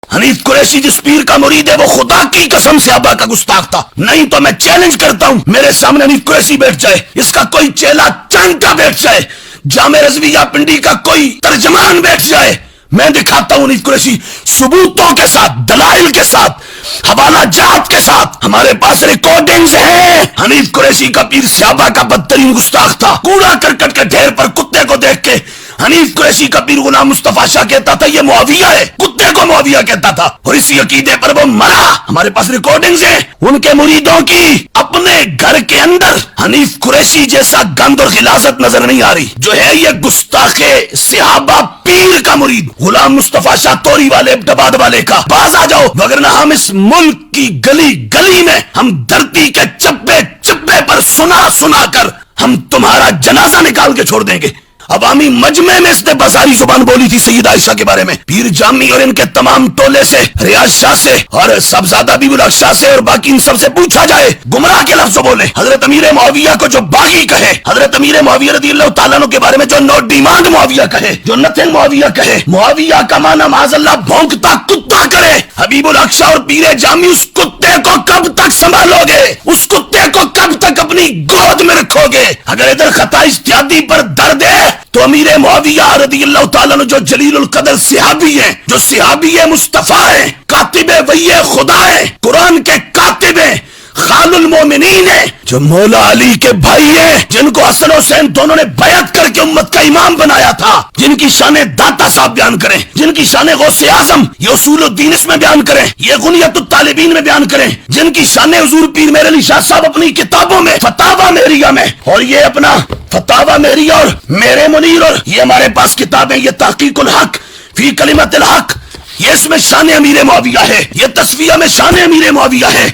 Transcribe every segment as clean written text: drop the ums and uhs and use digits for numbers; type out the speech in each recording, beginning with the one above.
حنیف قریشی جس پیر کا مرید ہے وہ خدا کی قسم سے صحابہ کا گستاخ تھا. نہیں تو میں چیلنج کرتا ہوں میرے سامنے حنیف قریشی بیٹھ جائے, اس کا کوئی چیلا چند کا بیٹھ جائے, جامع رضویہ پنڈی کا کوئی ترجمان بیٹھ جائے, میں دکھاتا ہوں حنیف قریشی ثبوتوں کے ساتھ, دلائل کے ساتھ, حوالہ جات کے ساتھ. ہمارے پاس ریکارڈنگز ہیں. حنیف قریشی کا پیر صحابہ کا بدترین گستاخ تھا. کوڑا کرکٹ کے ڈھیر پر کتے کو دیکھ کے حنیف قریشی کا پیر غلام مصطفیٰ شاہ کہتا تھا یہ معاویہ ہے, کتے کو معاویہ کہتا تھا, اور اسی عقیدے پر وہ مرا. ہمارے پاس ریکارڈنگز ہیں ان کے مریدوں کی. اپنے گھر کے اندر حنیف قریشی جیسا گند اور غلاظت نظر نہیں آ رہی. جو ہے یہ گستاخ صحابہ پیر کا مرید غلام مصطفیٰ شاہ توری والے ابٹباد والے کا. باز آ جاؤ, وگرنہ ہم اس ملک کی گلی گلی میں, ہم دھرتی کے چپے چپے پر سنا سنا کر ہم تمہارا جنازہ نکال کے چھوڑ دیں گے. عوامی مجمع میں اس نے بازاری زبان بولی تھی سیدہ عائشہ کے بارے میں. پیر جامی اور ان کے تمام ٹولے سے, ریاض شاہ سے اور صاحبزادہ حبیب اللہ شاہ سے اور باقی ان سب سے پوچھا جائے, گمراہ کے لفظ بولے. حضرت امیر معاویہ کو جو باغی کہے, حضرت امیر معاویہ رضی اللہ تعالیٰ عنہ کے بارے میں جو نو ڈیمانڈ معاویہ کہے, جو نتھنگ معاویہ کہے, معاویہ کا معنی معاذ اللہ بھونکتا کتا کرے. حبیب اللہ شاہ اور پیر جامی اس کتے کو کب تک سنبھالو گے, اس کتے کو کب تک اپنی گود میں رکھو گے؟ اگر ادھر خطا اجتہادی پر درد ہے تو امیر معاویہ رضی اللہ تعالیٰ عنہ جو جلیل القدر صحابی ہیں, جو صحابی مصطفیٰ ہیں, کاتب وحی خدا ہیں, قرآن کے کاتب ہیں, خال المومنین ہیں, جو مولا علی کے بھائی ہیں, جن کو حسن حسین دونوں نے بیعت کر کے امت کا امام بنایا تھا, جن کی شان داتا صاحب بیان کریں, جن کی شان غوث اعظم یہ اصول الدین اس میں بیان کریں, یہ غنیت الطالبین میں بیان کریں, جن کی شان حضور پیر میر علی شاہ صاحب اپنی کتابوں میں فتاوی مہریہ میں, اور یہ اپنا فتاوی مہریہ اور میرے منیر, اور یہ ہمارے پاس کتابیں, یہ تحقیق الحق فی کلمت الحق, یہ اس میں شان امیر معاویہ ہے, یہ تصفیہ میں شان امیر معاویہ ہے,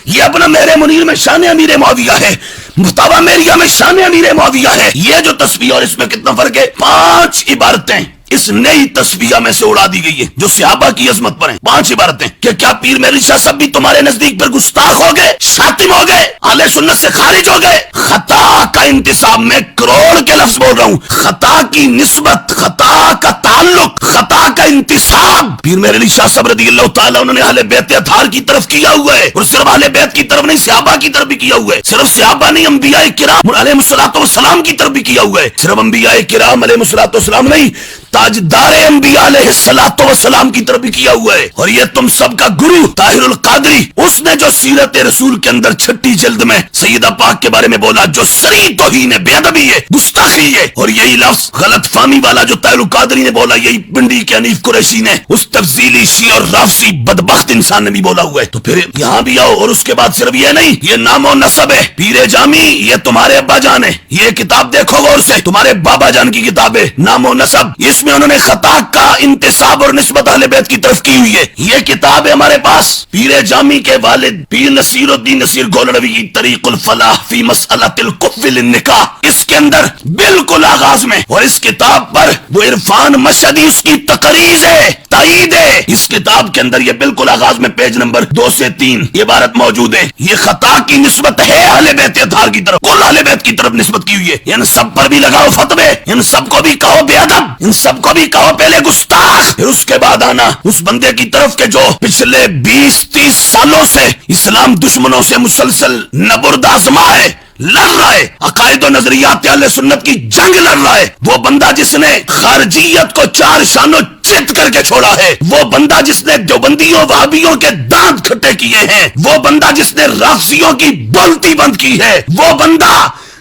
یہ اپنا میرے منیر میں شان امیر معاویہ ہے, فتاوی مہریہ میں شان امیر معاویہ ہے. یہ جو تصفیہ اور اس میں کتنا فرق ہے, 5 عبارتیں اس نئی تصفیہ میں سے اڑا دی گئی ہے جو صحابہ کی عظمت پر ہیں. 5 عبارتیں کہ کیا پیر میری شاہ صاحب بھی تمہارے نزدیک پر گستاخ ہو گئے, شاتم ہو گئے, اہل سنت سے خارج ہو گئے؟ خطا کا انتصاب, میں کروڑ کے لفظ بول رہا ہوں, خطا کی نسبت, خطا کا تعلق, خطا کا انتصاب پیر میرے علی شاہ صاحب رضی اللہ تعالیٰ انہوں نے اہل بیت اطہار کی طرف کیا ہوا ہے, اور صرف اہل بیت کی طرف نہیں, صحابہ کی طرف بھی کیا ہوا ہے. صرف صحابہ نہیں, انبیاء کرام علیہم الصلوۃ والسلام کی طرف بھی کیا ہوا ہے. صرف انبیاء کرام علیہم الصلوۃ والسلام نہیں, تاجدار انبیاء علیہ الصلوۃ والسلام کی طرف بھی کیا ہوا ہے. اور یہ تم سب کا گرو طاہر القادری, اس نے جو سیرت رسول کے اندر 6 جلد میں سیدہ پاک کے بارے میں بولا, جو سری توہین ہے, بے ادبی ہے, گستاخی ہے, اور یہی لفظ غلط فہمی والا جو طاہر القادری نے بولا, یہی پنڈی کے حنیف قریشی نے, اس تفضیلی شیعہ اور رافضی بدبخت انسان نے بھی بولا ہوا ہے. تو پھر یہاں بھی آؤ, اور اس کے بعد صرف یہ نہیں, یہ نام و نسب ہے. پیر جامی یہ تمہارے ابا جان ہے, یہ کتاب دیکھو غور سے, تمہارے بابا جان کی کتاب ہے نام و نسب, اس میں انہوں نے خطا کا انتصاب اور نسبت اہل بیت کی طرف کی ہوئی ہے. یہ کتاب ہے ہمارے پاس. پیر جامی کے والد پیر نصیر الدین نصیر گولروی کی طریق الفلاح فی مسئلۃ الکف للنکاح, اس کے اندر بالکل آغاز میں, اور اس کتاب پر وہ عرفان مشہدی اس کی تقریر ہے, تائید ہے. اس کتاب کے اندر یہ بالکل آغاز میں پیج نمبر 2 سے 3 یہ عبارت موجود ہے, یہ خطا کی نسبت ہے اہل بیت اطہار کی طرف, کل اہل بیت کی طرف نسبت کی ہوئی ہے. ان سب پر بھی لگاؤ فتوے, ان سب کو بھی کہو بے ادب, ان سب کو بھی کہو پہلے گستاخ, پھر اس کے بعد آنا اس بندے کی طرف کے جو پچھلے 20-30 سالوں سے اسلام دشمنوں سے مسلسل نبرد آزما ہے, لڑ رہا ہے, عقائد و نظریات اہل سنت کی جنگ لڑ رہا ہے. وہ بندہ جس نے خارجیت کو 4 شانوں چت کر کے چھوڑا ہے, وہ بندہ جس نے دیوبندیوں وہابیوں کے دانت کھٹے کیے ہیں, وہ بندہ جس نے رافضیوں کی بولتی بند کی ہے, وہ بندہ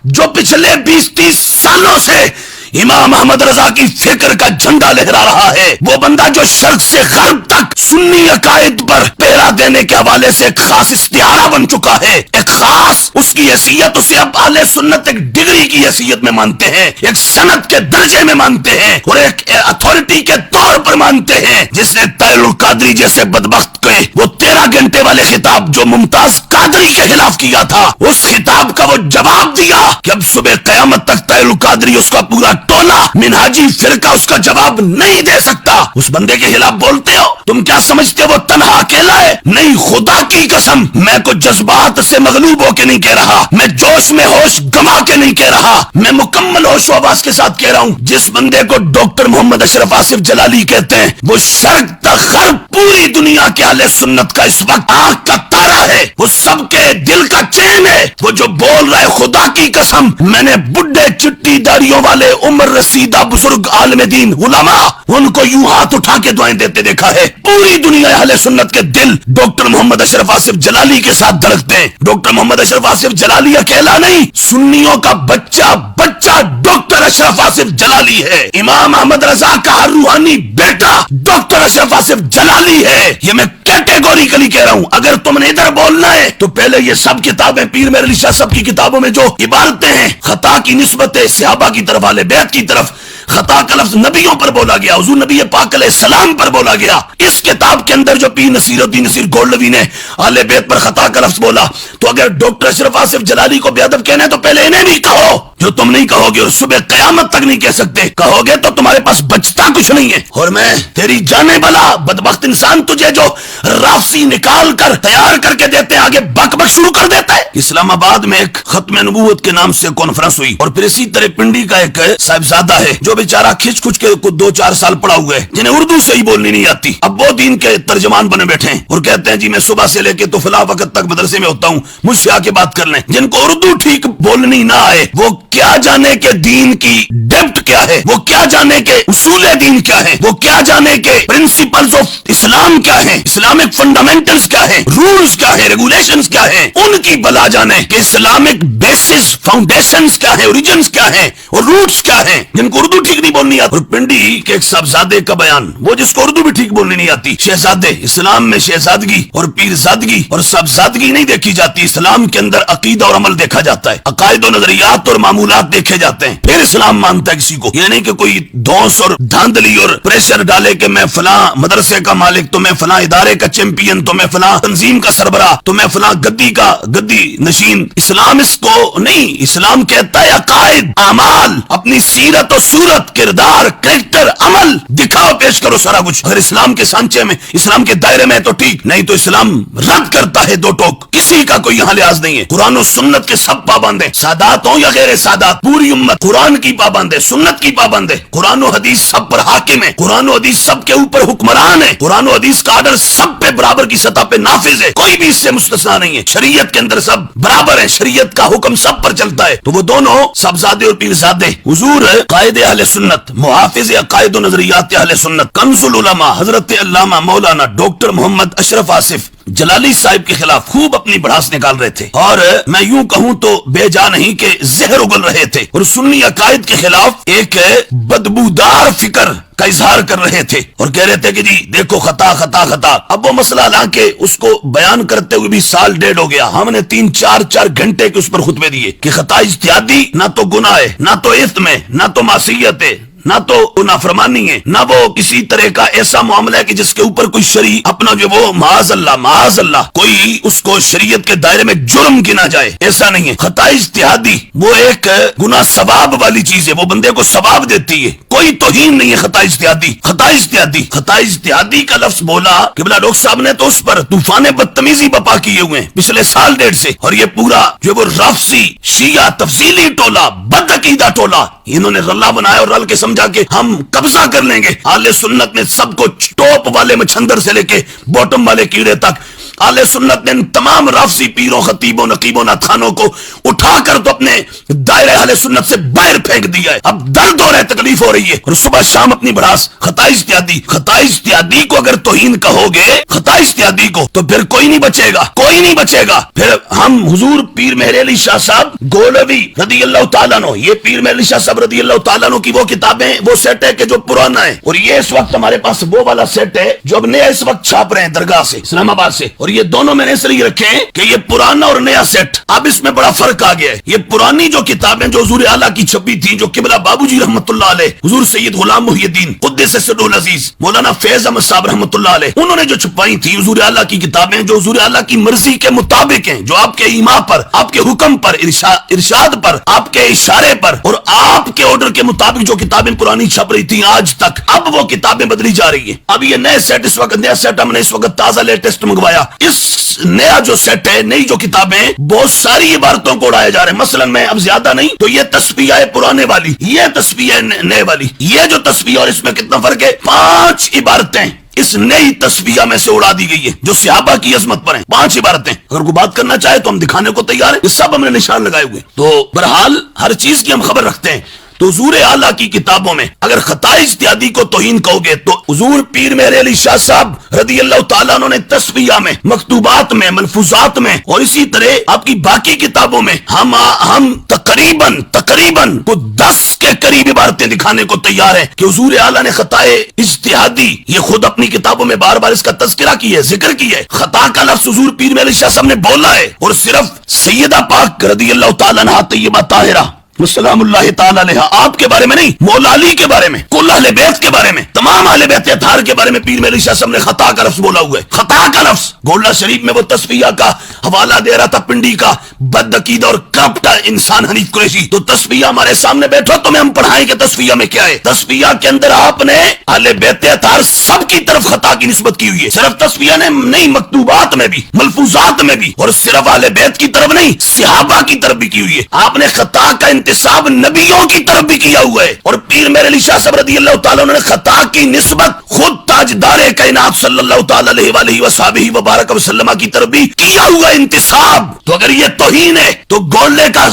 جو پچھلے 20-30 سالوں سے امام احمد رضا کی فکر کا جھنڈا لہرا رہا ہے, وہ بندہ جو شرق سے غرب تک سنی عقائد پر پہرا دینے کے حوالے سے ایک خاص استعارہ بن چکا ہے, ایک خاص اس کی حیثیت, اسے اب اہل سنت ایک ڈگری کی حیثیت میں مانتے ہیں, ایک سند کے درجے میں مانتے ہیں, اور ایک اتھارٹی کے طور پر مانتے ہیں. جس نے طاہر القادری جیسے بدبخت کے وہ 13 گھنٹے والے خطاب جو ممتاز قادری کے خلاف کیا تھا، اس خطاب کا وہ جواب دیا کہ اب صبح قیامت تک طاہر القادری اس کا پورا ٹولہ منہاجی فرقہ اس کا جواب نہیں دے سکتا۔ اس بندے کے خلاف بولتے ہو، تم کیا سمجھتے ہو وہ تنہا اکیلا ہے؟ نہیں، خدا کی قسم میں کو جذبات سے مغلوب ہو کے نہیں کہہ رہا، میں جوش میں ہوش گما کے نہیں کہہ رہا، میں مکمل ہوش و آواز کے ساتھ کہہ رہا ہوں۔ جس بندے کو ڈاکٹر محمد اشرف آصف جلالی کہتے ہیں، وہ شرق تا غرب پوری دنیا کے اہل سنت کا اس وقت آنکھ کا تارا ہے، وہ سب کے دل کا چین ہے۔ وہ جو بول رہا ہے، خدا کی قسم میں نے بڈھے چٹی داڑیوں والے عمر رسیدہ بزرگ عالم دین علماء ان کو یوں ہاتھ اٹھا کے دعائیں دیتے دیکھا ہے۔ پوری دنیا اہل سنت کے دل ڈاکٹر محمد اشرف آصف جلالی کے ساتھ دھڑکتے ہیں۔ ڈاکٹر محمد اشرف آصف جلالی اکیلا نہیں، سنیوں کا بچہ ڈاکٹر اشرف آصف جلالی ہے۔ امام احمد رضا کا ہر روحانی بیٹا ڈاکٹر اشرف آصف جلالی ہے۔ یہ میں کیٹیگوریکلی کہہ رہا ہوں۔ اگر تم نے ادھر بولنا ہے تو پہلے یہ سب کتابیں، پیر میر علی شاہ صاحب کی کتابوں میں جو عبارتیں ہیں خطا کی نسبت صحابہ کی طرف، اہل بیت کی طرف، خطا کا لفظ نبیوں پر بولا گیا، حضور نبی پاک علیہ السلام پر بولا گیا۔ اس کتاب کے اندر جو پیر نصیر الدین نصیر گولڈوی نے اہل بیت پر خطا کا لفظ بولا، تو اگر ڈاکٹر اشرف آصف جلالی کو بے ادب کہنا ہے تو پہلے انہیں بھی کہو جو تم نہیں کہو گے، اور صبح قیامت تک نہیں کہہ سکتے۔ کہو گے تو تمہارے پاس بچتا کچھ نہیں ہے۔ اور میں تیری جانے بلا بدبخت انسان تجھے جو رافسی نکال کر تیار کر کے دیتے ہیں، آگے بک بک شروع کر دیتا ہے۔ اسلام آباد میں ایک ختم نبوت کے نام سے کانفرنس ہوئی، اور پھر اسی طرح پنڈی کا ایک صاحبزادہ ہے جو بیچارہ کھچ کھچ کے 2-4 سال پڑا ہوا ہے، جنہیں اردو سے ہی بولنی نہیں آتی، اب وہ دین کے ترجمان بنے بیٹھے ہیں اور کہتے ہیں جی میں صبح سے لے کے تو فلاں وقت تک مدرسے میں ہوتا ہوں، مجھ سے آ کے بات کر لیں۔ جن کو اردو ٹھیک بولنی نہ آئے، وہ کیا جانے کہ دین کی ڈیپتھ کیا ہے، وہ کیا جانے کہ اصول دین کیا ہے، وہ کیا جانے کہ پرنسپلز آف اسلام کیا ہیں، اسلامک فنڈامنٹلز کیا ہیں، رولز کیا ہیں، ریگولیشنز کیا ہیں، ان کی بلا جانے کہ اسلامک بیسس، فاؤنڈیشنز کیا ہیں، اوریجنز کیا ہیں اور روٹس کیا ہیں، جن کو اردو ٹھیک نہیں بولنی آتی۔ اور پنڈی کے ایک صاحبزادے کا بیان، وہ جس کو اردو بھی ٹھیک بولنی نہیں آتی، شہزادے، اسلام میں شہزادگی اور پیرزادگی اور صاحبزادگی نہیں دیکھی جاتی، اسلام کے اندر عقیدہ اور عمل دیکھا جاتا ہے، عقائد و نظریات اور معمولات دیکھے جاتے ہیں، پھر اسلام مانتا ہے کسی کو۔ یہ نہیں کہ کوئی دھونس اور دھاندلی اور پریشر ڈالے کہ میں فلاں مدرسے کا مالک، تو میں فلاں ادارے کا چیمپئن، تو میں فلاں تنظیم کا سربراہ، تو میں فلاں گدی نشین۔ اسلام اس کو نہیں، اسلام کہتا ہے عقائد، اعمال، اپنی سیرت و صورت، کردار، کریکٹر، عمل دکھاؤ، پیش کرو سارا کچھ۔ اگر اسلام کے سانچے میں، اسلام کے دائرے میں تو ٹھیک، نہیں تو اسلام رد کرتا ہے دو ٹوک، کسی کا کوئی یہاں لحاظ نہیں ہے۔ قرآن و سنت کے سب پابند ہیں، سادات ہوں یا غیر سادات، پوری امت قرآن کی پابند ہے، سنت کی پابند ہے، قرآن و حدیث سب پر حاکم ہے، قرآن و حدیث سب کے اوپر حکمران ہے، قرآن و حدیث کا آرڈر سب پہ برابر کی سطح پہ نافذ ہے، کوئی بھی اس سے مستثنا نہیں ہے، شریعت کے اندر سب برابر ہے، شریعت کا حکم سب پر چلتا ہے۔ تو وہ دونوں صاحبزادے اور پیرزادے، حضور قائد اہل سنت، محافظ عقائد و نظریات اہل سنت، کنز العلماء حضرت علامہ مولانا ڈاکٹر محمد اشرف آصف جلالی صاحب کے خلاف خوب اپنی بڑھاس نکال رہے تھے، اور میں یوں کہوں تو بے جا نہیں کہ زہر اگل رہے تھے، اور سنی عقائد کے خلاف ایک بدبودار فکر کا اظہار کر رہے تھے، اور کہہ رہے تھے کہ جی دیکھو خطا خطا خطا۔ اب وہ مسئلہ حالانکہ اس کو بیان کرتے ہوئے بھی 1.5 سال ہو گیا، ہم نے 3-4 گھنٹے کے اس پر خطبے دیے کہ خطا اجتہادی نہ تو گناہ ہے، نہ تو اثم ہے، نہ تو معصیت ہے، نہ تو نافرمانی ہے، نہ وہ کسی طرح کا ایسا معاملہ ہے کہ جس کے اوپر کوئی شرعی اپنا جو وہ معاذ اللہ کوئی اس کو شریعت کے دائرے میں جرم گنا جائے، ایسا نہیں ہے۔ خطا اجتہادی وہ ایک گناہ ثواب والی چیز ہے، وہ بندے کو ثواب دیتی ہے، کوئی توہین نہیں ہے خطا اجتہادی۔ خطا اجتہادی کا لفظ بولا کہ بلا ڈاکٹر صاحب نے تو اس پر طوفان بدتمیزی بپا کیے ہوئے ہیں پچھلے 1.5 سال سے، اور یہ پورا جو وہ رافسی شیعہ تفصیلی ٹولہ، بد عقیدہ ٹولہ، انہوں نے رلا بنایا اور رل کے سمجھا کہ ہم قبضہ کر لیں گے۔ اہل سنت نے سب کو ٹوپ والے مچھندر سے لے کے باٹم والے کیڑے تک، اہل سنت نے ان تمام رافسی پیروں، خطیبوں، نقیبوں، نعت کو اٹھا کر تو اپنے دائرہ اہل سنت سے باہر پھینک دیا ہے۔ اب درد ہو رہا ہے، تکلیف ہو رہی ہے، اور صبح شام اپنی بڑھاس خطا اجتہادی کو اگر توہین کہو گے، خطا اجتہادی کو، تو پھر کوئی نہیں بچے گا۔ پھر ہم حضور پیر مہر علی شاہ صاحب گولوی رضی اللہ تعالیٰ عنہ، یہ پیر مہر علی شاہ صاحب رضی اللہ تعالیٰ عنہ کی وہ کتابیں، وہ سیٹ ہے کہ جو پرانا ہے، اور یہ اس وقت ہمارے پاس وہ والا سیٹ ہے جو اب نیا اس وقت چھاپ رہے ہیں درگاہ سے، اسلام آباد سے، اور یہ دونوں میں نے اس لیے رکھے ہیں کہ یہ پرانا اور نیا سیٹ، اب اس میں بڑا فرق آ گیا ہے۔ یہ پرانی جو کتابیں جو حضور اعلیٰ کی چھپی تھی، جو قبلہ بابو جی رحمت اللہ علیہ، حضور سید غلام محی الدین قدس سر العزیز، مولانا فیض احمد صاحب رحمت اللہ علیہ، انہوں نے جو چھپائی تھی حضور اعلیٰ کی کتابیں جو حضور اعلیٰ کی مرضی کے مطابق ہیں، جو آپ کے ایما پر، آپ کے حکم پر، ارشاد پر، آپ کے اشارے پر اور آپ کے آرڈر کے مطابق جو کتابیں پرانی چھپ رہی تھیں آج تک، اب وہ کتابیں بدلی جا رہی ہیں۔ اب یہ نئے سیٹ، اس وقت نیا سیٹ ہم نے اس وقت تازہ لیٹسٹ منگوایا، اس نیا جو سیٹ ہے، نئی جو کتابیں، بہت ساری عبارتوں کو اڑایا جا رہا ہے۔ مثلا میں اب زیادہ نہیں تو یہ تصفیہ ہے پرانے والی، یہ تصفیہ ہے نئے والی، یہ جو تصفیہ اور اس میں کتنا فرق ہے، 5 عبارتیں اس نئی تصفیہ میں سے اڑا دی گئی ہے جو صحابہ کی عظمت پر ہیں۔ 5 عبارتیں، اگر کوئی بات کرنا چاہے تو ہم دکھانے کو تیار ہیں، یہ سب ہم نے نشان لگائے ہوئے۔ تو بہرحال ہر چیز کی ہم خبر رکھتے ہیں۔ تو حضور اعلیٰ کی کتابوں میں اگر خطا اجتہادی کو توہین کہو گے تو حضور پیر مہر علی شاہ صاحب رضی اللہ تعالیٰ عنہ نے تصفیہ میں، مکتوبات میں، ملفوظات میں اور اسی طرح آپ کی باقی کتابوں میں ہم تقریباً کو 10 کے قریب عبارتیں دکھانے کو تیار ہیں کہ حضور اعلیٰ نے خطا اجتہادی، یہ خود اپنی کتابوں میں بار بار اس کا تذکرہ کیا ہے، ذکر کیا ہے۔ خطا کا لفظ حضور پیر مہر علی شاہ صاحب نے بولا ہے، اور صرف سیدہ پاک رضی اللہ تعالیٰ عنہا طیبہ طاہرہ السلام اللہ تعالیٰ علیہ آپ کے بارے میں نہیں، مولا علی کے بارے میں، کل اہل بیت کے بارے میں، تمام اہل بیت اطہار کے بارے میں پیر مہر علی شاہ صاحب نے خطا کا لفظ بولا ہوا ہے۔ خطا کا لفظ گولڈا شریف میں وہ تصفیہ کا حوالہ دے رہا تھا، پنڈی کا بد عقیدہ اور کرپٹ انسان حنیف قریشی۔ تو تصفیہ ہمارے سامنے بیٹھو تمہیں ہم پڑھائیں کہ تصفیہ میں کیا ہے۔ تصفیہ کے اندر آپ نے اہل بیت اطہار سب کی طرف خطا کی نسبت کی ہوئی ہے، صرف تصفیہ نے نہیں، مکتوبات میں بھی، ملفوظات میں بھی، اور صرف اہل بیت کی طرف نہیں، صحابہ کی طرف بھی کی ہوئی ہے۔ آپ نے خطا کا انتساب نبیوں کی طرف بھی کیا ہوا ہے، اور پیر مہر علی شاہ صاحب رضی اللہ تعالیٰ عنہ نے خطا کی نسبت خود تاجدار کائنات صلی اللہ تعالیٰ علیہ وآلہ وصحبہ وبارک وسلم کی طرف بھی کیا ہوا انتساب۔ تو اگر یہ توہین ہے تو گولڈے کا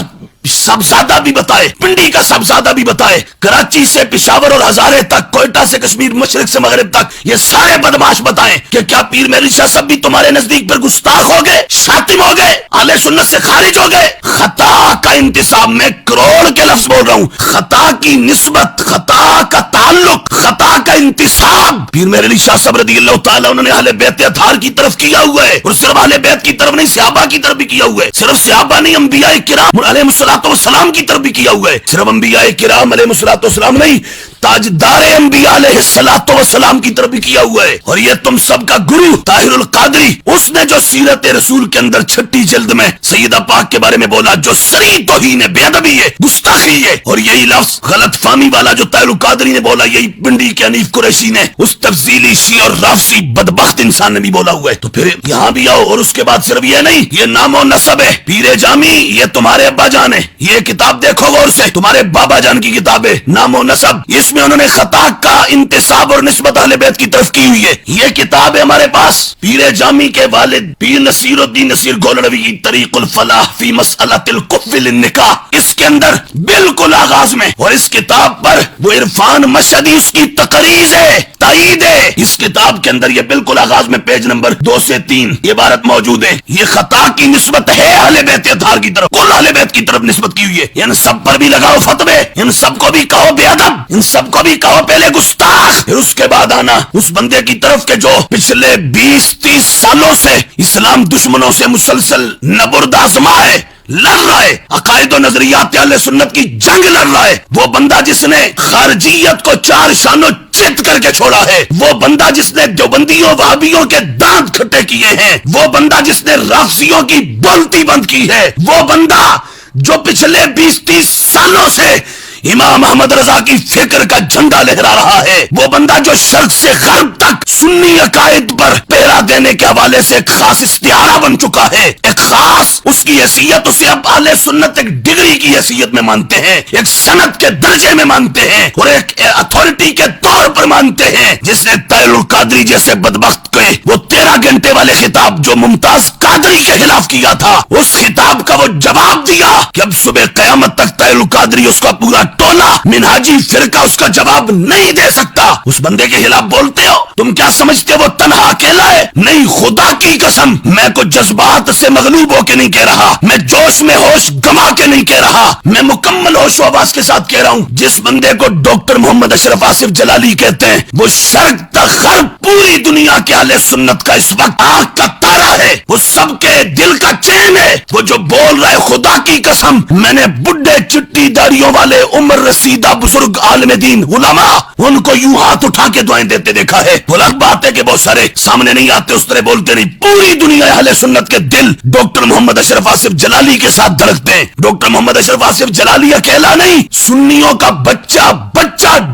صاحبزادہ بھی بتائے، پنڈی کا صاحبزادہ بھی بتائے، کراچی سے پشاور اور ہزارے تک، کوئٹہ سے کشمیر، مشرق سے مغرب تک، یہ سارے بدماش بتائیں کہ کیا پیر مہر علی شاہ صاحب بھی تمہارے نزدیک پر گستاخ ہو گئے، شاتم ہو گئے، اہل سنت سے خارج ہو گئے۔ خطا کا انتساب، میں کروڑ کے لفظ بول رہا ہوں، خطا کی نسبت، خطا کا تعلق، خطا کا انتساب پیر مہر علی شاہ صاحب رضی اللہ تعالیٰ عنہ نے اہل بیت اطہار کی طرف کیا ہوا ہے، اور صرف اہل بیت کی طرف نہیں، صحابہ کی طرف بھی کیا ہوا ہے۔ صرف صحابہ نہیں، انبیاء کرام علیہ السلام کی طرف بھی کیا ہوا ہے۔ صرف انبیاء کرام علیہ السلام نہیں، تاجدار انبیاء علیہ السلام کی طرف بھی کیا ہوا ہے۔ اور یہ تم سب کا گرو طاہر القادری، اس نے جو سیرت رسول کے اندر 6 جلد میں سیدہ پاک کے بارے میں بولا، جو سری توہین ہے، بے ادبی ہے، گستاخی ہے، اور یہی لفظ غلط فہمی والا جو طاہر القادری نے بولا، یہی پنڈی کے حنیف قریشی نے، اس تفضیلی شیعہ اور رافضی بدبخت انسان نے بھی بولا ہوا ہے۔ تو پھر یہاں بھی آؤ، اور اس کے بعد صرف یہ نہیں، یہ نام و نسب ہے، پیر جامی یہ تمہارے ابا جان ہے، یہ کتاب دیکھو غور سے، تمہارے بابا جان کی کتاب ہے نام و نسب، اس میں انہوں نے خطا کا انتساب اور نسبت اہل بیت کی طرف کی ہوئی ہے۔ یہ کتاب ہے ہمارے پاس، پیر جامی کے والد پیر نصیر الدین نصیر گولڑوی کی طریق الفلاح فی مسئلۃ الکف للنکاح، اس کے اندر بالکل آغاز میں، اور اس کتاب پر وہ عرفان مشہدی اس کی تقریر ہے، تائید ہے، اس کتاب کے اندر یہ بالکل آغاز میں پیج نمبر 2 سے 3 یہ عبارت موجود ہے، یہ خطا کی نسبت ہے اہل بیت اطہار کی طرف، کل اہل بیت کی طرف نسبت کی ہوئی ہے۔ ان سب پر بھی لگاؤ فتوے، ان سب کو بھی کہو بے ادب، ان سب کو بھی کہو پہلے گستاخ، پھر اس کے بعد آنا اس بندے کی طرف کے جو پچھلے 20-30 سالوں سے اسلام دشمنوں سے مسلسل نبرد آزما ہے، لڑ رہا ہے، عقائد و نظریات اہل سنت کی جنگ لڑ رہا ہے، وہ بندہ جس نے خارجیت کو 4 شانوں چت کر کے چھوڑا ہے، وہ بندہ جس نے دیوبندیوں وہابیوں کے دانت کھٹے کیے ہیں، وہ بندہ جس نے رافضیوں کی بولتی بند کی ہے، وہ بندہ جو پچھلے 20-30 سالوں سے امام احمد رضا کی فکر کا جھنڈا لہرا رہا ہے، وہ بندہ جو شرق سے غرب تک سنی عقائد پر پہرا دینے کے حوالے سے ایک خاص استعارہ بن چکا ہے، ایک خاص اس کی حیثیت، اسے اب اہل سنت ایک ڈگری کی حیثیت میں مانتے ہیں، ایک سند کے درجے میں مانتے ہیں، اور ایک اتھارٹی کے طور پر مانتے ہیں، جس نے طاہر القادری جیسے بدبخت کے وہ 13 گھنٹے والے خطاب جو ممتاز قادری کے خلاف کیا تھا، اس خطاب کا وہ جواب دیا کہ اب صبح قیامت تک طاہر القادری اس کا پورا ٹولا منہاجی فرقہ اس کا جواب نہیں دے سکتا۔ اس بندے کے خلاف بولتے ہو، تم کیا سمجھتے وہ تنہا اکیلا ہے؟ نہیں، خدا کی قسم میں کچھ جذبات سے مغلوب ہو کے نہیں کہہ رہا، میں جوش میں ہوش گما کے نہیں کہہ رہا، میں مکمل ہوش و آواز کے ساتھ کہہ رہا ہوں۔ جس بندے کو ڈاکٹر محمد اشرف آصف جلالی کہتے ہیں، وہ شرق تا غرب پوری دنیا کے اہل سنت کا اس وقت آنکھ کا تارا ہے، وہ سب کے دل کا چین ہے، وہ جو بول رہا ہے خدا کی قسم میں نے بڈھے چٹی داڑیوں والے عمر رسیدہ بزرگ عالم دین علماء ان کو یوں ہاتھ اٹھا کے دعائیں دیتے دیکھا ہے۔ وہ الگ بات ہے کہ بہت سارے سامنے نہیں آتے، اس طرح بولتے نہیں۔ پوری دنیا اہل سنت کے دل ڈاکٹر محمد اشرف آصف جلالی کے ساتھ دھڑکتے ہیں۔ ڈاکٹر محمد اشرف آصف جلالی اکیلا نہیں، سنیوں کا بچہ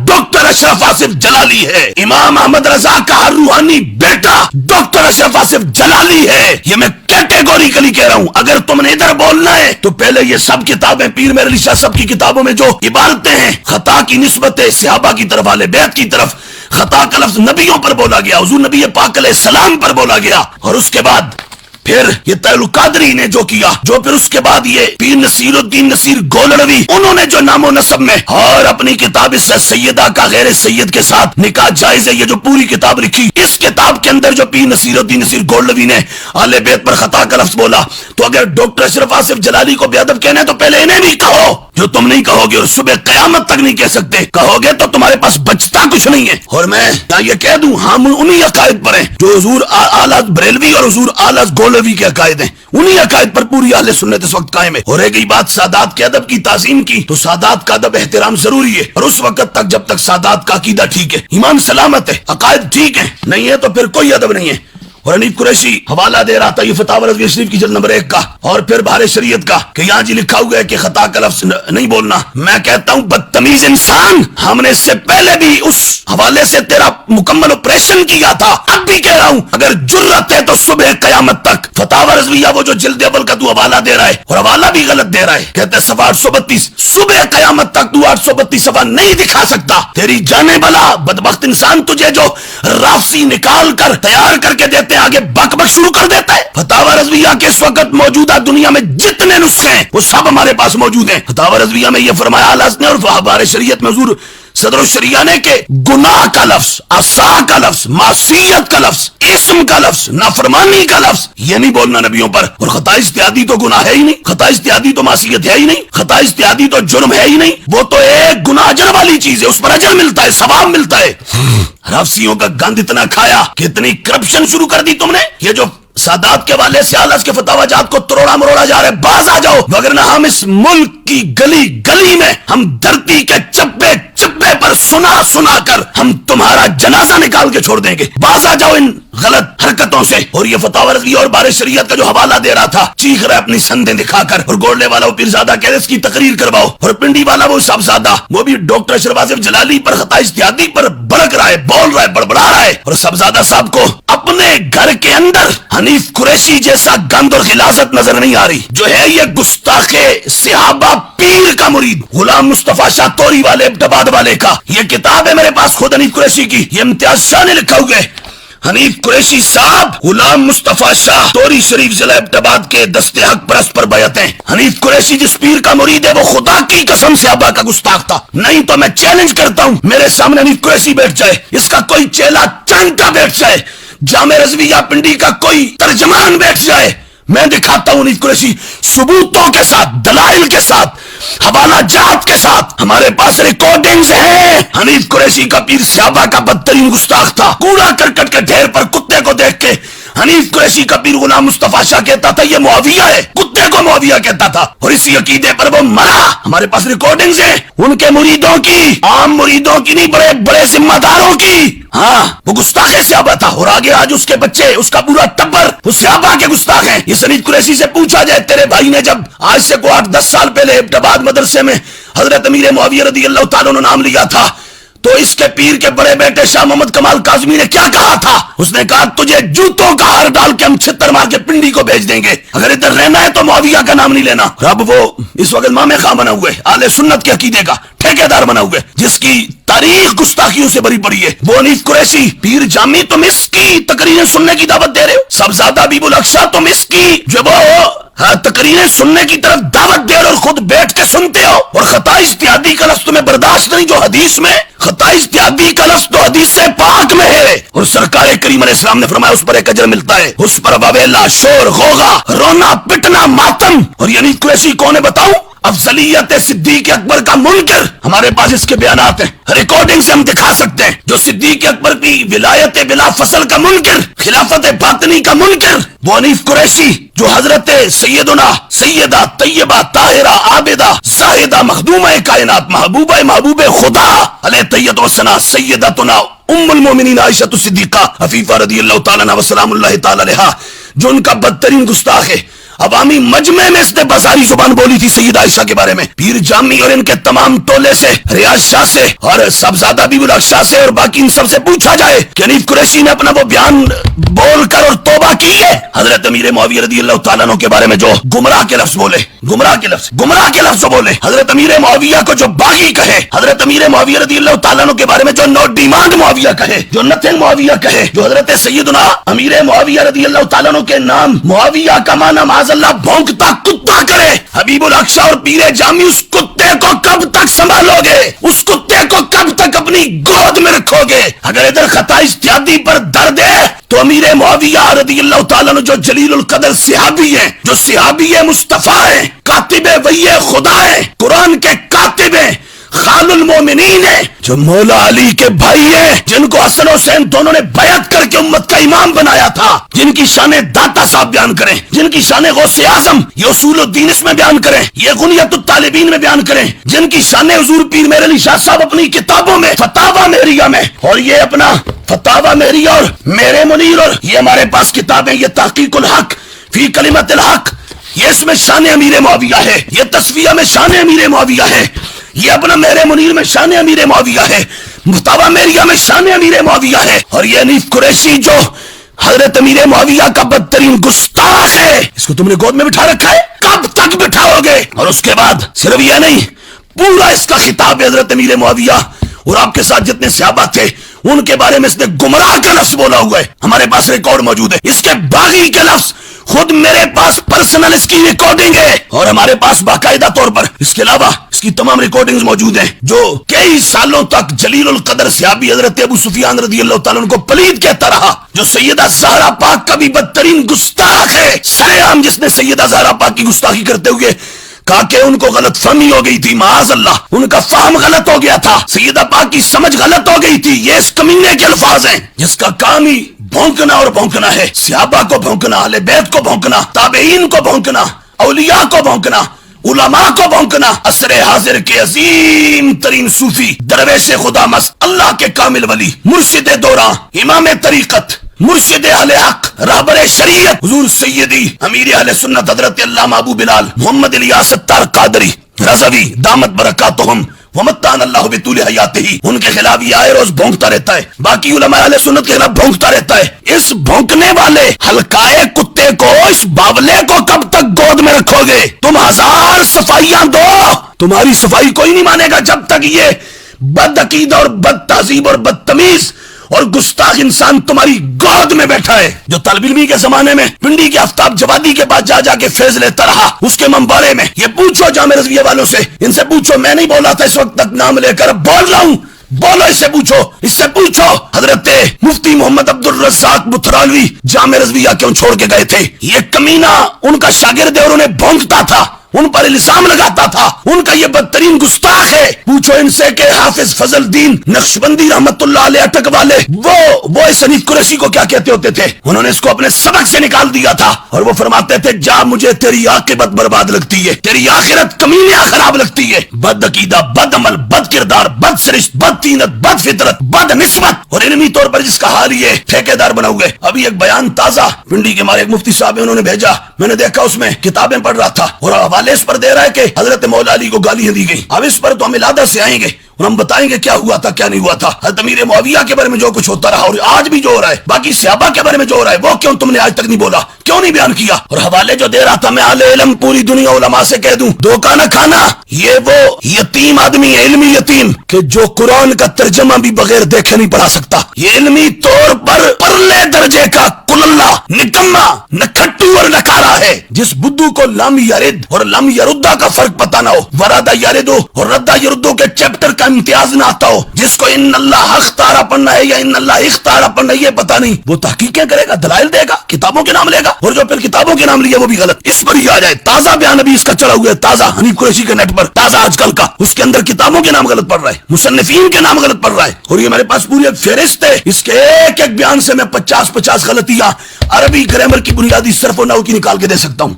ڈاکٹر اشرف آصف جلالی ہے۔ امام احمد رضا کا ہر روحانی بیٹا ڈاکٹر اشرف آصف جلالی ہے۔ یہ میں کیٹیگوریکلی کہہ رہا ہوں، اگر تم نے ادھر بولنا ہے تو پہلے یہ سب کتابیں پیر میر علی شاہ صاحب کی کتابوں میں جو عبارتیں ہیں خطا کی نسبت صحابہ کی طرف، اہل بیت کی طرف، خطا کا لفظ نبیوں پر بولا گیا، حضور نبی پاک علیہ السلام پر بولا گیا، اور اس کے بعد پھر یہ تیل قادری نے جو کیا، جو پھر اس کے بعد یہ پیر نصیر الدین نصیر گولڑوی، انہوں نے جو نام و نسب میں اور اپنی کتاب اس سے سیدہ کا غیر سید کے ساتھ نکاح جائز ہے، یہ جو پوری کتاب لکھی، اس کتاب کے اندر جو پیر نصیر الدین نصیر گولڑوی نے اہل بیت پر خطا کا لفظ بولا، تو اگر ڈاکٹر اشرف آصف جلالی کو بے ادب کہنا ہے تو پہلے انہیں بھی کہو جو تم نہیں کہو گے، اور صبح قیامت تک نہیں کہہ سکتے، کہو گے تو تمہارے پاس بچتا کچھ نہیں ہے۔ اور میں یہ کہہ دوں، ہم انہی عقائد پر ہیں جو حضور اعلی بریلوی اور حضور اعلی گولڑوی کے عقائد ہیں، انہی عقائد پر پوری اہل سنت اس وقت قائم ہے۔ اور رہ گئی بات سادات کے ادب کی تعظیم کی، تو سادات کا ادب احترام ضروری ہے، اور اس وقت تک جب تک سادات کا عقیدہ ٹھیک ہے، ایمان سلامت ہے، عقائد ٹھیک ہے، نہیں ہے تو پھر کوئی ادب نہیں ہے۔ اور حنیف قریشی حوالہ دے رہا تھا یہ فتاوی رضویہ شریف کی جلد نمبر 1 کا اور پھر بہار شریعت کا کہ یہاں جی لکھا ہوا ہے کہ خطا کا لفظ نہیں بولنا۔ میں کہتا ہوں بدتمیز انسان، ہم نے اس سے پہلے بھی اس حوالے سے تیرا مکمل آپریشن کیا تھا، اب بھی کہہ رہا ہوں اگر جرت ہے تو صبح قیامت تک فتاوی رضویہ وہ جو جلد اول کا تو حوالہ دے رہا ہے اور حوالہ بھی غلط دے رہا ہے، کہتے ہیں صفحہ 832، صبح قیامت تک تو 832 صفحہ نہیں دکھا سکتا، تیری جانے بلا بدبخت انسان، تجھے جو رافسی نکال کر تیار کر کے دیتے ہیں آگے بک بک شروع کر دیتا ہے۔ فتاوی رضویہ کے اس وقت موجودہ دنیا میں جتنے نسخے ہیں وہ سب ہمارے پاس موجود ہیں۔ فتاوی رضویہ میں یہ فرمایا اعلیٰ نے اور بہار شریعت میں حضور صدر الشریعہ نے کہ گناہ کا لفظ، عصا کا لفظ، معصیت کا لفظ، اسم کا لفظ، نافرمانی کا لفظ یہ نہیں بولنا نبیوں پر۔ اور خطا اجتہادی تو گناہ ہے ہی نہیں، خطا اجتہادی تو معصیت ہے ہی نہیں، خطا اجتہادی تو جرم ہے ہی نہیں، وہ تو ایک گناہ اجر والی چیز ہے، اس پر اجر ملتا ہے، ثواب ملتا ہے۔ رافسیوں کا گند اتنا کھایا کہ اتنی کرپشن شروع کر دی تم نے، یہ جو سادات کے والے سے آلس کے فتاوی جات کو تروڑا مروڑا جا رہے، باز آ جاؤ، وگرنہ ہم اس ملک کی گلی گلی میں ہم دھرتی کے چپے چپے پر سنا کر ہم تمہارا جنازہ نکال کے چھوڑ دیں گے، باز آ جاؤ ان غلط حرکتوں سے۔ اور یہ فتاوی رضویہ اور بہار شریعت کا جو حوالہ دے رہا تھا، چیخ رہا اپنی سندیں دکھا کر، اور گولڈے والا وہ پیرزادہ کہہ رہے اس کی تقریر کرواؤ، اور پنڈی والا وہ صاحبزادہ وہ بھی ڈاکٹر اشرف آصف جلالی پر خطا اجتہادی پر بڑک رہا ہے، بول رہا ہے، بڑبڑا رہا ہے، اور صاحبزادہ صاحب کو اپنے گھر کے اندر حنیف قریشی جیسا گند اور غلاظت نظر نہیں آ رہی، جو ہے یہ گستاخ صحابہ پیر کا مرید غلام مصطفیٰ شاہ توری والے ابٹباد والے کا، یہ کتاب ہے میرے پاس خود حنیف قریشی کی، یہ امتیاز شاہ نے لکھا ہوا ہے۔ حنیف قریشی صاحب غلام مصطفیٰ شاہ توری شریف ضلع ابٹباد کے دستے حق پرست پر بیعت ہیں۔ حنیف قریشی جس پیر کا مرید ہے وہ خدا کی قسم صحابہ کا گستاخ تھا، نہیں تو میں چیلنج کرتا ہوں میرے سامنے حنیف قریشی بیٹھ جائے، اس کا کوئی چیلا چانٹا بیٹھ جائے، جامع رضویہ پنڈی کا کوئی ترجمان بیٹھ جائے، میں دکھاتا ہوں حنیف قریشی ثبوتوں کے ساتھ، دلائل کے ساتھ، حوالہ جات کے ساتھ، ہمارے پاس ریکارڈنگز ہیں۔ حنیف قریشی کا پیر صحابہ کا بدترین گستاخ تھا، کوڑا کرکٹ کے ڈھیر پر کتے کو دیکھ کے حنیف قریشی کا پیر غلام مصطفیٰ شاہ کہتا تھا یہ معاویہ ہے، کتے کو معاویہ کہتا تھا، اور اسی عقیدے پر وہ مرا۔ ہمارے پاس ریکارڈنگز ہیں ان کے مریدوں کی، عام مریدوں کی نہیں، بڑے بڑے ذمہ داروں کی۔ ہاں وہ گستاخ صحابہ تھا، اور آگے آج اس کے بچے، اس کا پورا ٹبر وہ صحابہ کے گستاخ ہیں۔ یہ حنیف قریشی سے پوچھا جائے تیرے بھائی نے جب آج سے کو 8-10 سال پہلے ابٹباد مدرسے میں حضرت امیر معاویہ رضی اللہ تعالیٰ عنہ نام لیا تھا، تو اس کے پیر کے بڑے بیٹے شاہ محمد کمال کاظمی نے کیا کہا تھا؟ اس نے کہا تجھے جوتوں کا ہار ڈال کے ہم چھتر مار کے پنڈی کو بھیج دیں گے، اگر ادھر رہنا ہے تو معاویہ کا نام نہیں لینا۔ اب وہ اس وقت امام خاں بنا ہوئے، اہل سنت کے عقیدے کا ٹھیکیدار بنا ہوئے، جس کی تاریخ گستاخیوں سے بری پڑی ہے، وہ حنیف قریشی پیر جامی، تم اس کی تقریریں سننے کی دعوت دے رہے ہو، صاحبزادہ حبیب الاقصیٰ تم اس کی جو وہ تقریریں سننے کی طرف دعوت دے رہے اور خود بیٹھ کے سنتے ہو، اور خطا اجتہادی کا لفظ تمہیں برداشت نہیں جو حدیث میں، خطا اجتہادی کا لفظ تو حدیث پاک میں ہے، اور سرکار کریم علیہ السلام نے فرمایا اس پر ایک اجر ملتا ہے، اس پر واویلا، شور، غوغا، رونا، پٹنا، ماتم۔ اور یہ حنیف قریشی کون ہے بتاؤں؟ افضلیت صدیق اکبر کا منکر، ہمارے پاس اس کے بیانات ہیں، ریکارڈنگ سے ہم دکھا سکتے ہیں، جو صدیق اکبر کی ولایت بلا فصل کا منکر، خلافت باطنی کا منکر، وہ حنیف قریشی جو حضرت سیدنا سیدہ طیبہ طاہرہ عابدہ زاہدہ مخدومہ کائنات محبوبہ محبوب خدا علیہ طیب و ثنا سیدتنا ام المومنین عائشہ صدیقہ عفیفہ رضی اللہ تعالیٰ عنہا و سلام اللہ تعالیٰ علیہا، جو ان کا بدترین گستاخ ہے، عوامی مجمع میں اس نے بازاری زبان بولی تھی سیدہ عائشہ کے بارے میں، پیر جامی اور ان کے تمام ٹولے سے، ریاض شاہ سے اور صاحبزادہ حبیب اللہ شاہ سے اور باقی ان سب سے پوچھا جائے کہ حنیف قریشی نے اپنا وہ بیان بول کر اور توبہ کی ہے حضرت امیر معاویہ رضی اللہ تعالیٰ عنہ کے بارے میں، جو گمراہ کے لفظ بولے، گمراہ کے لفظ بولے، حضرت امیر معاویہ کو جو باغی کہے، حضرت امیر معاویہ رضی اللہ تعالیٰ عنہ کے بارے میں جو نو ڈیمانڈ معاویہ کہے، جو نتھنگ معاویہ کہے، جو حضرت سیدنا امیر معاویہ رضی اللہ تعالیٰ عنہ کے نام معاویہ کا معنی معاذ اللہ بھونکتا کتا کرے، حبیب الاقصی اور پیر جامی اس کتے کو کب تک سنبھالو گے؟ اس کتے کو کب تک اپنی گود میں رکھو گے؟ اگر ادھر خطا اجتہادی پر درد ہے تو امیر معاویہ رضی اللہ تعالیٰ عنہ جو جلیل القدر صحابی ہیں، جو صحابی مصطفیٰ ہیں، کاتب وحی خدا ہیں، قرآن کے کاتب ہیں، خال المومنین ہیں، جو مولا علی کے بھائی ہیں، جن کو حسن حسین دونوں نے بیعت کر کے امت کا امام بنایا تھا، جن کی شان داتا صاحب بیان کریں، جن کی شان غوث اعظم یہ اصول الدین اس میں بیان کریں، یہ غنیت الطالبین میں بیان کریں، جن کی شان حضور پیر میر علی شاہ صاحب اپنی کتابوں میں فتاوی مہریہ میں، اور یہ اپنا فتاوی مہریہ اور میرے منیر، اور یہ ہمارے پاس کتابیں، یہ تحقیق الحق فی کلمت الحق، یہ اس میں شان امیر معاویہ ہے، یہ تصفیہ میں شان امیر معاویہ ہے، یہ اپنا میرے منیر میں شان امیر معاویہ ہے، فتاوی مہریہ میں شان امیر معاویہ ہے، اور یہ حنیف قریشی جو حضرت امیر معاویہ کا بدترین گستاخ ہے، اس کو تم نے گود میں بٹھا رکھا ہے، کب تک بٹھاؤ گے؟ اور اس کے بعد صرف یہ نہیں، پورا اس کا خطاب ہے حضرت امیر معاویہ اور آپ کے ساتھ جتنے صحابہ تھے ان کے بارے میں اس نے گمراہ کا لفظ بولا ہوا ہے، ہمارے پاس ریکارڈ موجود ہے، اس کے باغی کے لفظ خود میرے پاس پرسنل اس کی ریکارڈنگ ہے، اور ہمارے پاس باقاعدہ طور پر اس کے علاوہ اس کی تمام ریکارڈنگز موجود ہیں، جو کئی سالوں تک جلیل القدر صحابی حضرت ابو سفیان رضی اللہ تعالیٰ عنہ کو پلید کہتا رہا، جو سیدہ زہرا پاک کا بھی بدترین گستاخ ہے، سرے عام جس نے سیدہ زہرا پاک کی گستاخی کرتے ہوئے کہا کہ ان کو غلط فہمی ہو گئی تھی، معاذ اللہ ان کا فہم غلط ہو گیا تھا، سیدہ پاک کی سمجھ غلط ہو گئی تھی، یہ اس کمینے کے الفاظ ہیں جس کا کام ہی بھونکنا اور بھونکنا ہے، صحابہ کو بھونکنا، اہل بیت کو بھونکنا، تابعین کو بھونکنا، اولیاء کو بھونکنا، علماء کو بھونکنا، عصر حاضر کے عظیم ترین صوفی، درویش خدا مست، اللہ کے کامل ولی، مرشد دوران، امام طریقت، مرشد اہل حق، رہبر شریعت، حضور سیدی امیر اہل سنت حضرت علامہ ابو بلال محمد الیاس ستار قادری رضوی دامت برکاتہم ومتعنا اللہ بطول حیاتہ، ان کے خلاف یہ آئے روز بھونکتا رہتا ہے، باقی علماء اہل سنت کے خلاف بھونکتا رہتا ہے، اس بھونکنے والے حلقائے کتے کو، اس باولے کو کب تک گود میں رکھو گے؟ تم ہزار صفائیاں دو، تمہاری صفائی کوئی نہیں مانے گا جب تک یہ بد عقیدہ اور بد تہذیب اور بدتمیز اور گستاخ انسان تمہاری گود میں بیٹھا ہے، جو طالب علمی کے زمانے میں پنڈی کے آفتاب جوادی کے پاس جا کے فیض لیتا رہا، اس کے منبرے میں یہ پوچھو جامع رضویہ والوں سے، ان سے پوچھو، میں نہیں بولا تھا اس وقت تک نام لے کر، اب بول رہا ہوں، بولو، اس سے پوچھو، اس سے پوچھو حضرت مفتی محمد عبد الرزاق بطرالوی جامع رضویہ کیوں چھوڑ کے گئے تھے؟ یہ کمینہ ان کا شاگرد ہے اور انہیں بھونکتا تھا، ان پر الزام لگاتا تھا، ان کا یہ بدترین گستاخ ہے، پوچھو ان سے کہ حافظ فضل الدین نقشبندی رحمت اللہ علیہ اٹک والے وہ اس حنیف قریشی کو کیا کہتے ہوتے تھے؟ انہوں نے اس کو اپنے سبق سے نکال دیا تھا، اور وہ فرماتے تھے جا مجھے تیری عاقبت برباد لگتی ہے، تیری آخرت کمینہ خراب لگتی ہے، بد عقیدہ، بد عمل، بد کردار، بد سرشت، بد تینت، بد فطرت، بد نسبت، اور علمی طور پر جس کا حال یہ ٹھیکیدار بنا ہوئے۔ ابھی ایک بیان تازہ پنڈی کے ہمارے ایک مفتی صاحب ہیں، انہوں نے بھیجا، میں نے دیکھا، اس میں کتابیں پڑھ رہا تھا اور حوالے اس پر دے رہا ہے کہ حضرت مولا علی کو گالیاں دی گئی۔ اب اس پر تو ہم علادہ سے آئیں گے اور ہم بتائیں گے کیا ہوا تھا کیا نہیں ہوا تھا، حضرت امیر معاویہ کے بارے میں جو کچھ ہوتا رہا اور آج بھی جو ہو رہا ہے، باقی صحابہ کے بارے میں جو ہو رہا ہے، وہ کیوں تم نے آج تک نہیں بولا، کیوں نہیں بیان کیا؟ اور حوالے جو دے رہا تھا، میں اہل علم پوری دنیا علماء سے کہہ دوں، دھوکہ نہ کھانا، یہ وہ یتیم آدمی ہے، علمی یتیم، کہ جو قرآن کا ترجمہ بھی بغیر دیکھے نہیں پڑھا سکتا، یہ علمی طور پر پرلے درجے کا کل اللہ، نکما، نکھٹو اور نکارا ہے، جس بدھو کو لم یرد اور لم یردہ کا فرق پتہ نہ ہو، ورادہ یردو اور ردہ یردو کے چیپٹر کا امتیاز نہ آتا ہو، جس کو ان اللہ اختارا پڑھنا ہے یا ان اللہ اختارا پڑھنا ہے یہ پتا نہیں، وہ تحقیقیں کرے گا، دلائل دے گا، کتابوں کے نام لے گا، اور جو پھر کتابوں کے نام لیے وہ بھی غلط۔ اس پر ہی آ جائے تازہ بیان ابھی اس کا چڑھا ہوا ہے، تازہ حنیف قریشی کے نیٹ پر، تازہ آج کل کا، اس کے اندر کتابوں کے نام غلط پڑھ رہا ہے، مصنفین کے نام غلط پڑھ رہا ہے، اور یہ میرے پاس پوری ایک فہرست ہے، اس کے ایک ایک بیان سے میں 50 غلطیاں عربی گرامر کی بنیادی صرف و نحو کی نکال کے دے سکتا ہوں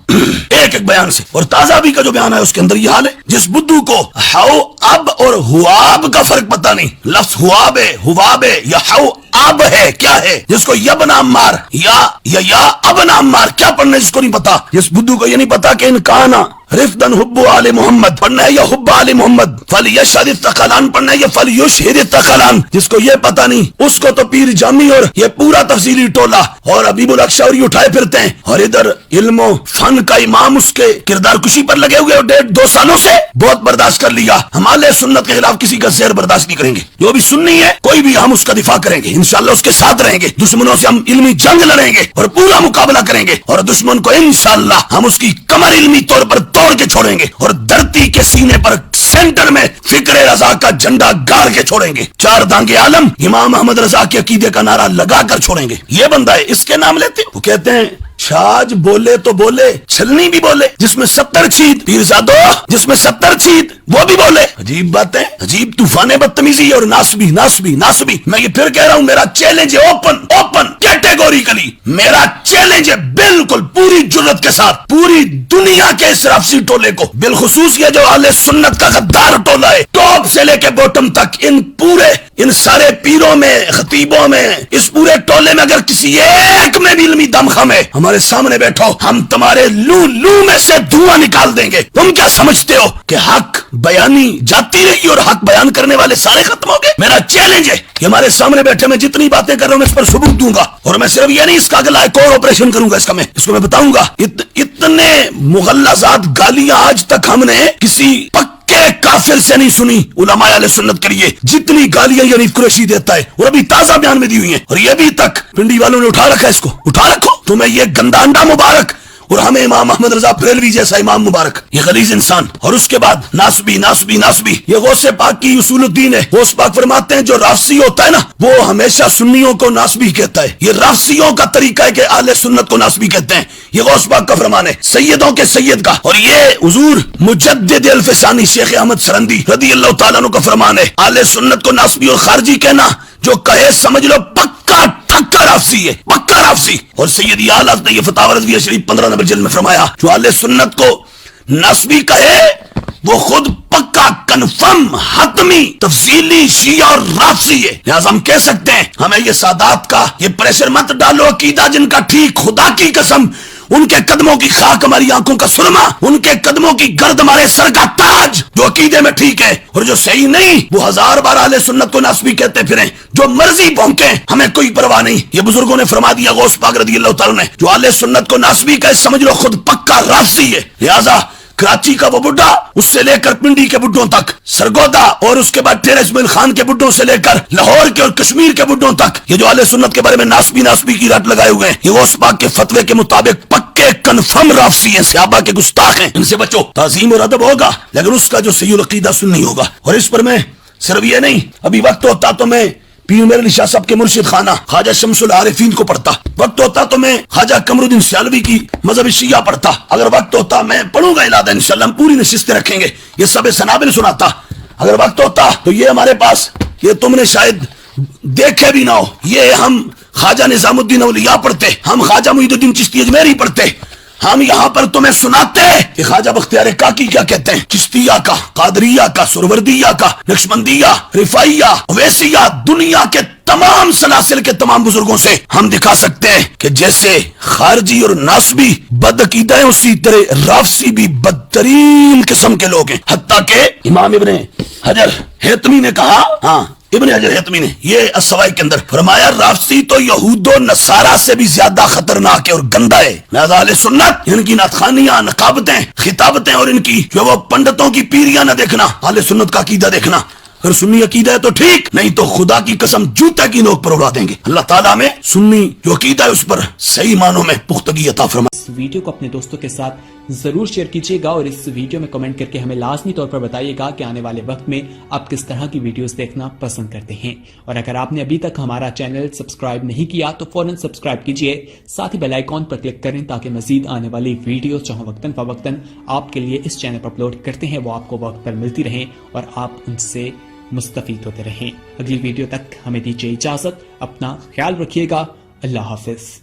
ایک ایک بیان سے۔ اور تازہ بھی کا جو بیان ہے اس کے اندر یہ حال ہے، جس بدھو کو ہو اب اور ہواب کا فرق پتہ نہیں، لفظ ہواب ہے یا ہو اب ہے کیا ہے، جس کو یب نام مار یا اب نام مار کیا پڑھنا ہے جس کو نہیں پتا، جس بدھو کو یہ نہیں پتا کہ انکانا رفدن حب آل محمد پڑھنا ہے یا حب آل محمد، فلیشہد الثقلان پڑھنا ہے یا فلیشہد الثقلان، جس کو یہ پتا نہیں اس کو تو پیر جامی اور یہ پورا تفصیلی ٹولہ اور حبیب الاکشوری اٹھائے پھرتے ہیں، اور ادھر علم و فن کا امام اس کے کردار کشی پر لگے ہوئے 1.5-2 سالوں سے بہت برداشت کر لیا۔ ہم اہل سنت کے خلاف کسی کا زہر برداشت نہیں کریں گے، جو بھی سنی ہے کوئی بھی ہم اس کا دفاع کریں گے، انشاءاللہ اس کے ساتھ رہیں گے، دشمنوں سے ہم علمی جنگ لڑیں گے اور پورا مقابلہ کریں گے، اور دشمن کو انشاءاللہ ہم اس کی کمر علمی طور پر توڑ کے چھوڑیں گے، اور دھرتی کے سینے پر سینٹر میں فکر رضا کا جھنڈا گاڑ کے چھوڑیں گے، 4 دانگ عالم امام احمد رضا کے عقیدے کا نعرہ لگا کر چھوڑیں گے۔ یہ بندہ ہے، اس کے نام لیتے وہ کہتے ہیں شاج بولے تو بولے، چھلنی بھی بولے جس میں 70 چھید، پیرزادو جس میں 70 چھید وہ بھی بولے۔ عجیب بات ہے، عجیب طوفان بدتمیزی اور ناسبی۔ میں یہ پھر کہہ رہا ہوں، میرا چیلنج ہے اوپن کیٹیگوریکلی، میرا چیلنج ہے بالکل پوری جرت کے ساتھ پوری دنیا کے اس رافضی ٹولے کو، بالخصوص یہ جو اہل سنت کا غدار ٹولہ ہے، ٹاپ سے لے کے باٹم تک، ان سارے پیروں میں، خطیبوں میں، اس پورے ٹولے میں اگر کسی ایک میں بھی علمی دم خم ہے، ہمارے سامنے بیٹھو، ہم تمہارے لو میں سے دھواں نکال دیں گے۔ تم کیا سمجھتے ہو کہ حق بیانی جاتی رہی اور حق بیان کرنے والے سارے ختم ہو گئے؟ میرا چیلنج ہے کہ ہمارے سامنے بیٹھے میں جتنی باتیں کر رہا ہوں میں اس پر ثبوت دوں گا، اور میں صرف یہ نہیں، اس کا اگلا ایک اور آپریشن کروں گا، اس کو میں بتاؤں گا۔ اتنے مغلظات گالیاں آج تک ہم نے کسی پکے کافر سے نہیں سنی علماء اہل سنت کے لیے، جتنی گالیاں یعنی قریشی دیتا ہے، اور ابھی تازہ بیان میں دی ہوئی ہیں، اور یہ بھی تک پنڈی والوں نے اٹھا رکھا ہے، اس کو اٹھا رکھو، تمہیں یہ گندا انڈا مبارک، اور ہمیں امام احمد رضا بریلوی جیسا امام مبارک، یہ غلیظ انسان۔ اور اس کے بعد ناسبی یہ غوث پاک کی اصول الدین ہے، غوث پاک فرماتے ہیں جو رافضی ہوتا ہے نا وہ ہمیشہ سنیوں کو ناسبی کہتا ہے، یہ رافضیوں کا طریقہ ہے کہ اہل سنت کو ناسبی کہتے ہیں، یہ غوث پاک کا فرمان ہے، سیدوں کے سید کا، اور یہ حضور مجدد الفسانی شیخ احمد سرندی رضی اللہ تعالیٰ عنہ کا فرمان ہے، اہل سنت کو ناسبی اور خارجی کہنا جو کہے سمجھ لو پکا رافضی ہے، پکا رافضی۔ اور سیدی اعلیٰ نے یہ فتاوی رضویہ شریف 15 نمبر جلد میں فرمایا، جو اہل سنت کو ناسبی کہے وہ خود پکا کنفرم حتمی تفصیلی شیعہ اور رافضی ہے۔ لہذا ہم کہہ سکتے ہیں، ہمیں یہ سادات کا یہ پریشر مت ڈالو، عقیدہ جن کا ٹھیک، خدا کی قسم ان کے قدموں کی خاک ہماری آنکھوں کا سرما، ان کے قدموں کی گرد ہمارے سر کا تاج، جو عقیدے میں ٹھیک ہے، اور جو صحیح نہیں وہ 1000 بار اہل سنت کو ناسبی کہتے پھریں، جو مرضی بھونکیں، ہمیں کوئی پرواہ نہیں۔ یہ بزرگوں نے فرما دیا، غوث پاک رضی اللہ تعالیٰ نے، جو اہل سنت کو ناسبی کہے سمجھ لو خود پکا رافضی ہے۔ لہذا کراچی کا وہ بڈھا اس سے لے کر پنڈی کے بڈھوں تک، سرگودا اور اس کے بعد ٹیرے اسماعیل خان کے بڈھوں سے لے کر لاہور کے اور کشمیر کے بڈھوں تک، یہ جو اہل سنت کے بارے میں ناسبی کی رٹ لگائے ہوئے ہیں، یہ غوث پاک کے فتوے کے مطابق پکے کنفرم رافضی ہیں، صحابہ کے گستاخ ہیں، ان سے بچو۔ تعظیم اور ادب ہوگا لیکن اس کا جو صحیح العقیدہ سنی ہوگا۔ اور اس پر میں صرف یہ نہیں، ابھی وقت ہوتا تو میں پیر میر علی شاہ صاحب کے مرشد خانہ خواجہ شمس العارفین کو پڑھتا، وقت ہوتا تو میں خواجہ قمر الدین سیالوی کی مذہب شیعہ پڑھتا، اگر وقت ہوتا میں پڑھوں گا الادہ انشاءاللہ، ہم پوری نشستیں رکھیں گے، یہ سب سنابل سناتا، اگر وقت ہوتا تو یہ ہمارے پاس، یہ تم نے شاید دیکھے بھی نہ ہو، یہ ہم خواجہ نظام الدین اولیاء پڑھتے، ہم خواجہ معید الدین چشتی اجمیری پڑھتے، ہم یہاں پر تمہیں سناتے کہ خواجہ بختیار کاکی کیا کہتے ہیں، چشتیہ کا، قادریہ کا، سروردیہ کا، نقشبندیہ، رفاعیہ، اویسیہ، دنیا کے تمام سلاسل کے تمام بزرگوں سے ہم دکھا سکتے ہیں کہ جیسے خارجی اور ناسبی بد عقیدہ ہیں، اسی طرح رافضی بھی بدترین قسم کے لوگ ہیں۔ حتیٰ کہ امام ابن حجر ہیتمی نے کہا، ابن حجر ہیتمی نے یہ السوائی کے اندر فرمایا، رافضی تو یہود و نصارہ سے بھی زیادہ خطرناک ہے اور گندا ہے۔ لہذا اہل سنت ان کی نعتخوانیاں، نقابتیں، خطابتیں اور ان کی جو وہ پنڈتوں کی پیریاں نہ دیکھنا، اہل سنت کا عقیدہ دیکھنا، اگر سنی عقیدہ ہے تو ٹھیک، نہیں تو خدا کی قسم جوتے کی نوک پر اڑا دیں گے۔ اللہ تعالیٰ میں سنی جو عقیدہ ہے اس پر صحیح معنوں میں پختگی عطا فرمائے۔ ویڈیو کو اپنے دوستوں کے ساتھ ضرور شیئر کیجیے گا اور اس ویڈیو میں کمنٹ کر کے ہمیں لازمی طور پر بتائیے گا کہ آنے والے وقت میں آپ کس طرح کی ویڈیوز دیکھنا پسند کرتے ہیں، اور اگر آپ نے ابھی تک ہمارا چینل سبسکرائب نہیں کیا تو فوراً سبسکرائب کیجیے، ساتھ ہی بیل آئیکن پر کلک کریں تاکہ مزید آنے والی ویڈیوز جو وقتاً فوقتاً آپ کے لیے اس چینل پر اپلوڈ کرتے ہیں وہ آپ کو وقت پر ملتی رہیں اور آپ ان سے مستفید ہوتے رہیں۔ اگلی ویڈیو تک ہمیں دیجیے اجازت، اپنا خیال رکھیے گا، اللہ حافظ۔